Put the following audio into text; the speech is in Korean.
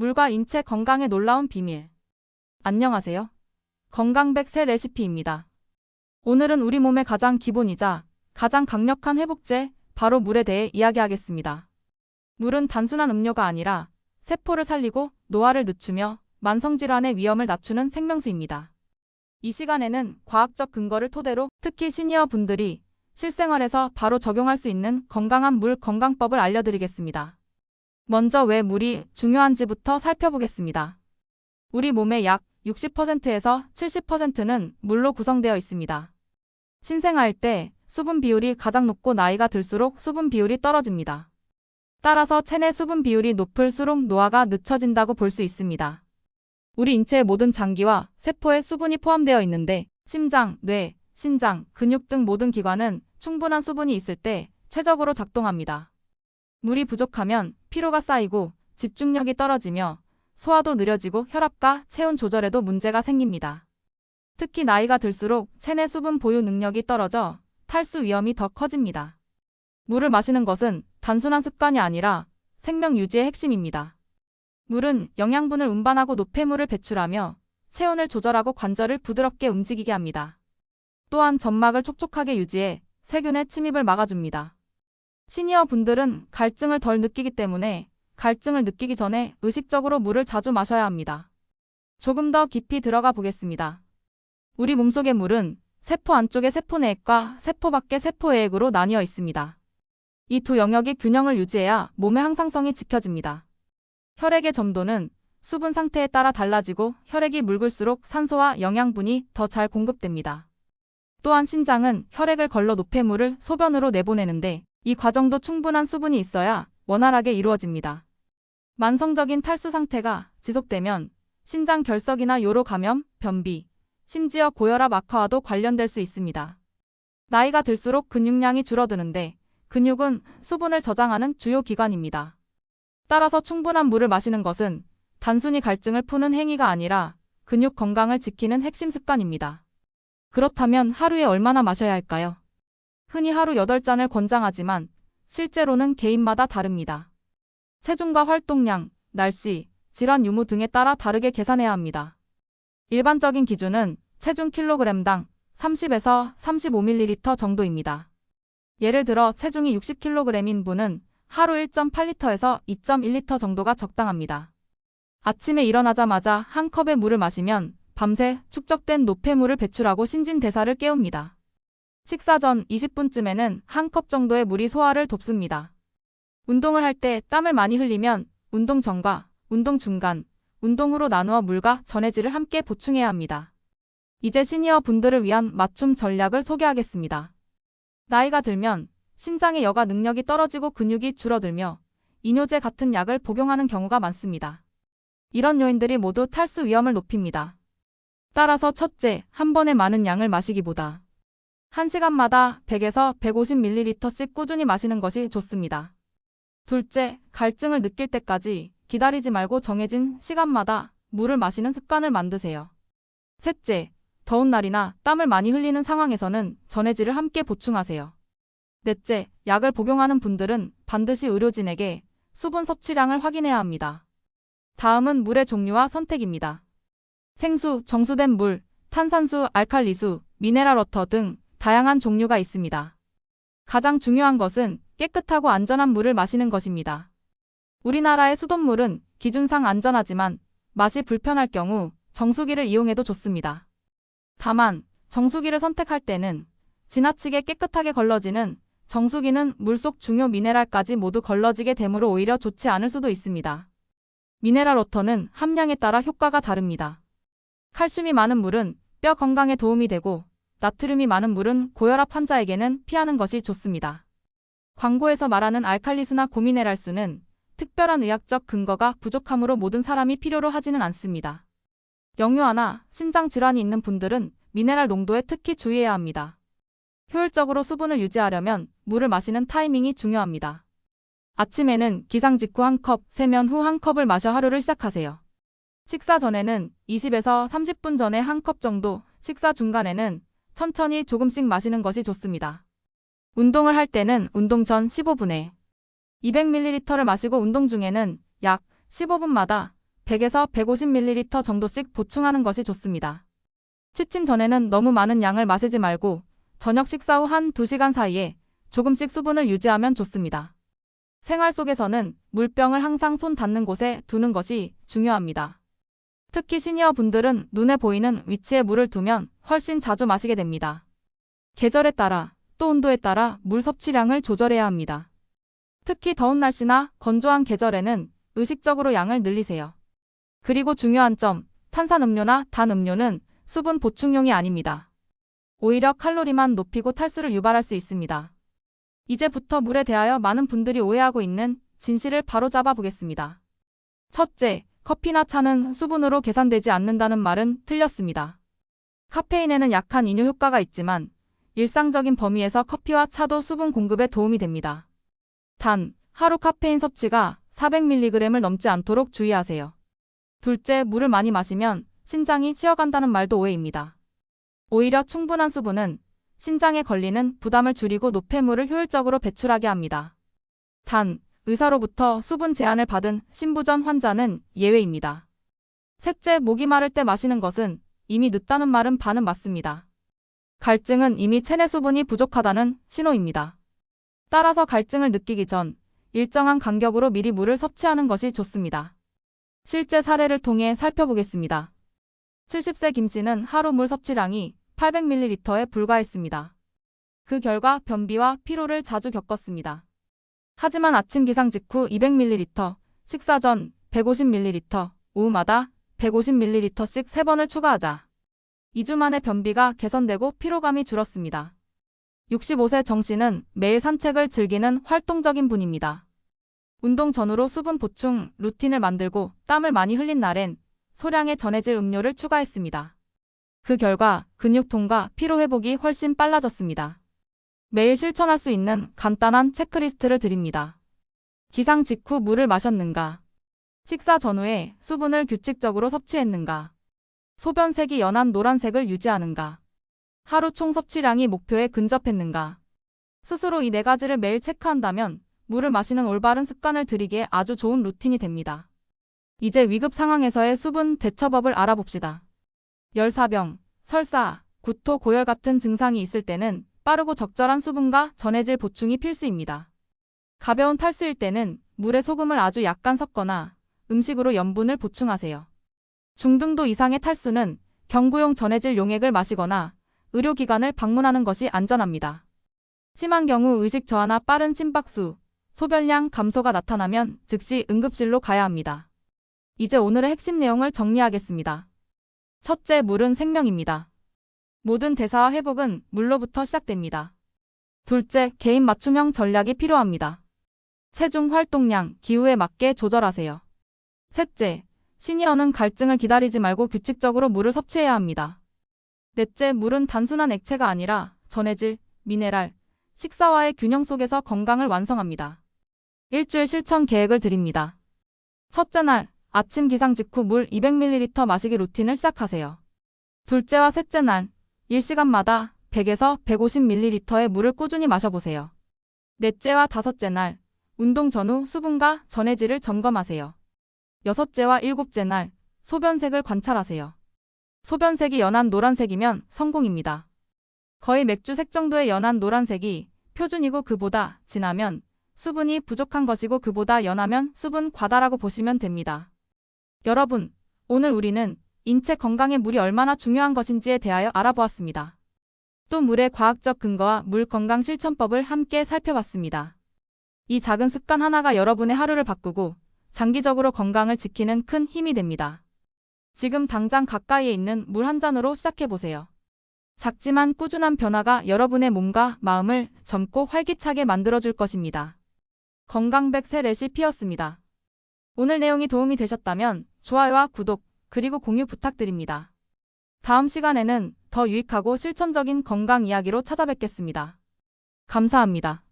물과 인체 건강의 놀라운 비밀. 안녕하세요. 건강백 새 레시피입니다. 오늘은 우리 몸의 가장 기본이자 가장 강력한 회복제, 바로 물에 대해 이야기하겠습니다. 물은 단순한 음료가 아니라 세포를 살리고 노화를 늦추며 만성질환의 위험을 낮추는 생명수입니다. 이 시간에는 과학적 근거를 토대로 특히 시니어 분들이 실생활에서 바로 적용할 수 있는 건강한 물 건강법을 알려드리겠습니다. 먼저 왜 물이 중요한지부터 살펴보겠습니다. 우리 몸의 약 60%에서 70%는 물로 구성되어 있습니다. 신생아일 때 수분 비율이 가장 높고 나이가 들수록 수분 비율이 떨어집니다. 따라서 체내 수분 비율이 높을수록 노화가 늦춰진다고 볼 수 있습니다. 우리 인체의 모든 장기와 세포에 수분이 포함되어 있는데 심장, 뇌, 신장, 근육 등 모든 기관은 충분한 수분이 있을 때 최적으로 작동합니다. 물이 부족하면 피로가 쌓이고 집중력이 떨어지며 소화도 느려지고 혈압과 체온 조절에도 문제가 생깁니다. 특히 나이가 들수록 체내 수분 보유 능력이 떨어져 탈수 위험이 더 커집니다. 물을 마시는 것은 단순한 습관이 아니라 생명 유지의 핵심입니다. 물은 영양분을 운반하고 노폐물을 배출하며 체온을 조절하고 관절을 부드럽게 움직이게 합니다. 또한 점막을 촉촉하게 유지해 세균의 침입을 막아줍니다. 시니어 분들은 갈증을 덜 느끼기 때문에 갈증을 느끼기 전에 의식적으로 물을 자주 마셔야 합니다. 조금 더 깊이 들어가 보겠습니다. 우리 몸속의 물은 세포 안쪽의 세포내액과 세포 밖의 세포외액으로 나뉘어 있습니다. 이 두 영역이 균형을 유지해야 몸의 항상성이 지켜집니다. 혈액의 점도는 수분 상태에 따라 달라지고 혈액이 묽을수록 산소와 영양분이 더 잘 공급됩니다. 또한 신장은 혈액을 걸러 노폐물을 소변으로 내보내는데 이 과정도 충분한 수분이 있어야 원활하게 이루어집니다. 만성적인 탈수 상태가 지속되면 신장 결석이나 요로 감염, 변비, 심지어 고혈압 악화와도 관련될 수 있습니다. 나이가 들수록 근육량이 줄어드는데 근육은 수분을 저장하는 주요 기관입니다. 따라서 충분한 물을 마시는 것은 단순히 갈증을 푸는 행위가 아니라 근육 건강을 지키는 핵심 습관입니다. 그렇다면 하루에 얼마나 마셔야 할까요? 흔히 하루 8잔을 권장하지만 실제로는 개인마다 다릅니다. 체중과 활동량, 날씨, 질환 유무 등에 따라 다르게 계산해야 합니다. 일반적인 기준은 체중 kg당 30에서 35ml 정도입니다. 예를 들어 체중이 60kg인 분은 하루 1.8리터에서 2.1리터 정도가 적당합니다. 아침에 일어나자마자 한 컵의 물을 마시면 밤새 축적된 노폐물을 배출하고 신진대사를 깨웁니다. 식사 전 20분쯤에는 한 컵 정도의 물이 소화를 돕습니다. 운동을 할 때 땀을 많이 흘리면 운동 전과 운동 중간, 운동 후로 나누어 물과 전해질을 함께 보충해야 합니다. 이제 시니어 분들을 위한 맞춤 전략을 소개하겠습니다. 나이가 들면 신장의 여가 능력이 떨어지고 근육이 줄어들며 이뇨제 같은 약을 복용하는 경우가 많습니다. 이런 요인들이 모두 탈수 위험을 높입니다. 따라서 첫째, 한 번에 많은 양을 마시기보다 1시간마다 100에서 150ml씩 꾸준히 마시는 것이 좋습니다. 둘째, 갈증을 느낄 때까지 기다리지 말고 정해진 시간마다 물을 마시는 습관을 만드세요. 셋째, 더운 날이나 땀을 많이 흘리는 상황에서는 전해질을 함께 보충하세요. 넷째, 약을 복용하는 분들은 반드시 의료진에게 수분 섭취량을 확인해야 합니다. 다음은 물의 종류와 선택입니다. 생수, 정수된 물, 탄산수, 알칼리수, 미네랄워터 등 다양한 종류가 있습니다. 가장 중요한 것은 깨끗하고 안전한 물을 마시는 것입니다. 우리나라의 수돗물은 기준상 안전하지만 맛이 불편할 경우 정수기를 이용해도 좋습니다. 다만 정수기를 선택할 때는 지나치게 깨끗하게 걸러지는 정수기는 물속 중요 미네랄까지 모두 걸러지게 되므로 오히려 좋지 않을 수도 있습니다. 미네랄워터는 함량에 따라 효과가 다릅니다. 칼슘이 많은 물은 뼈 건강에 도움이 되고 나트륨이 많은 물은 고혈압 환자에게는 피하는 것이 좋습니다. 광고에서 말하는 알칼리수나 고미네랄수는 특별한 의학적 근거가 부족하므로 모든 사람이 필요로 하지는 않습니다. 영유아나 신장 질환이 있는 분들은 미네랄 농도에 특히 주의해야 합니다. 효율적으로 수분을 유지하려면 물을 마시는 타이밍이 중요합니다. 아침에는 기상 직후 한 컵, 세면 후 한 컵을 마셔 하루를 시작하세요. 식사 전에는 20에서 30분 전에 한 컵 정도, 식사 중간에는 천천히 조금씩 마시는 것이 좋습니다. 운동을 할 때는 운동 전 15분에 200ml를 마시고 운동 중에는 약 15분마다 100에서 150ml 정도씩 보충하는 것이 좋습니다. 취침 전에는 너무 많은 양을 마시지 말고 저녁 식사 후 한 2시간 사이에 조금씩 수분을 유지하면 좋습니다. 생활 속에서는 물병을 항상 손 닿는 곳에 두는 것이 중요합니다. 특히 시니어 분들은 눈에 보이는 위치에 물을 두면 훨씬 자주 마시게 됩니다. 계절에 따라 또 온도에 따라 물 섭취량을 조절해야 합니다. 특히 더운 날씨나 건조한 계절에는 의식적으로 양을 늘리세요. 그리고 중요한 점, 탄산음료나 단 음료는 수분 보충용이 아닙니다. 오히려 칼로리만 높이고 탈수를 유발할 수 있습니다. 이제부터 물에 대하여 많은 분들이 오해하고 있는 진실을 바로잡아 보겠습니다. 첫째, 커피나 차는 수분으로 계산되지 않는다는 말은 틀렸습니다. 카페인에는 약한 이뇨 효과가 있지만 일상적인 범위에서 커피와 차도 수분 공급에 도움이 됩니다. 단, 하루 카페인 섭취가 400mg을 넘지 않도록 주의하세요. 둘째, 물을 많이 마시면 신장이 쉬어간다는 말도 오해입니다. 오히려 충분한 수분은 신장에 걸리는 부담을 줄이고 노폐물을 효율적으로 배출하게 합니다. 단, 의사로부터 수분 제한을 받은 신부전 환자는 예외입니다. 셋째, 목이 마를 때 마시는 것은 이미 늦다는 말은 반은 맞습니다. 갈증은 이미 체내 수분이 부족하다는 신호입니다. 따라서 갈증을 느끼기 전 일정한 간격으로 미리 물을 섭취하는 것이 좋습니다. 실제 사례를 통해 살펴보겠습니다. 70세 김 씨는 하루 물 섭취량이 800ml에 불과했습니다. 그 결과 변비와 피로를 자주 겪었습니다. 하지만 아침 기상 직후 200ml, 식사 전 150ml, 오후마다 150ml씩 3번을 추가하자 2주 만에 변비가 개선되고 피로감이 줄었습니다. 65세 정 씨는 매일 산책을 즐기는 활동적인 분입니다. 운동 전후로 수분 보충 루틴을 만들고 땀을 많이 흘린 날엔 소량의 전해질 음료를 추가했습니다. 그 결과 근육통과 피로 회복이 훨씬 빨라졌습니다. 매일 실천할 수 있는 간단한 체크리스트를 드립니다. 기상 직후 물을 마셨는가? 식사 전후에 수분을 규칙적으로 섭취했는가? 소변색이 연한 노란색을 유지하는가? 하루 총 섭취량이 목표에 근접했는가? 스스로 이 4가지를 매일 체크한다면 물을 마시는 올바른 습관을 들이기에 아주 좋은 루틴이 됩니다. 이제 위급 상황에서의 수분 대처법을 알아봅시다. 열사병, 설사, 구토, 고열 같은 증상이 있을 때는 빠르고 적절한 수분과 전해질 보충이 필수입니다. 가벼운 탈수일 때는 물에 소금을 아주 약간 섞거나 음식으로 염분을 보충하세요. 중등도 이상의 탈수는 경구용 전해질 용액을 마시거나 의료기관을 방문하는 것이 안전합니다. 심한 경우 의식 저하나 빠른 심박수, 소변량 감소가 나타나면 즉시 응급실로 가야 합니다. 이제 오늘의 핵심 내용을 정리하겠습니다. 첫째, 물은 생명입니다. 모든 대사와 회복은 물로부터 시작됩니다. 둘째, 개인 맞춤형 전략이 필요합니다. 체중 활동량, 기후에 맞게 조절하세요. 셋째, 시니어는 갈증을 기다리지 말고 규칙적으로 물을 섭취해야 합니다. 넷째, 물은 단순한 액체가 아니라 전해질, 미네랄, 식사와의 균형 속에서 건강을 완성합니다. 일주일 실천 계획을 드립니다. 첫째 날, 아침 기상 직후 물 200ml 마시기 루틴을 시작하세요. 둘째와 셋째 날, 1시간마다 100에서 150ml의 물을 꾸준히 마셔보세요. 넷째와 다섯째 날, 운동 전후 수분과 전해질을 점검하세요. 여섯째와 일곱째 날, 소변색을 관찰하세요. 소변색이 연한 노란색이면 성공입니다. 거의 맥주색 정도의 연한 노란색이 표준이고 그보다 진하면 수분이 부족한 것이고 그보다 연하면 수분 과다라고 보시면 됩니다. 여러분, 오늘 우리는 인체 건강에 물이 얼마나 중요한 것인지에 대하여 알아보았습니다. 또 물의 과학적 근거와 물 건강 실천법을 함께 살펴봤습니다. 이 작은 습관 하나가 여러분의 하루를 바꾸고 장기적으로 건강을 지키는 큰 힘이 됩니다. 지금 당장 가까이에 있는 물 한 잔으로 시작해보세요. 작지만 꾸준한 변화가 여러분의 몸과 마음을 젊고 활기차게 만들어줄 것입니다. 건강 100세 레시피였습니다. 오늘 내용이 도움이 되셨다면 좋아요와 구독, 그리고 공유 부탁드립니다. 다음 시간에는 더 유익하고 실천적인 건강 이야기로 찾아뵙겠습니다. 감사합니다.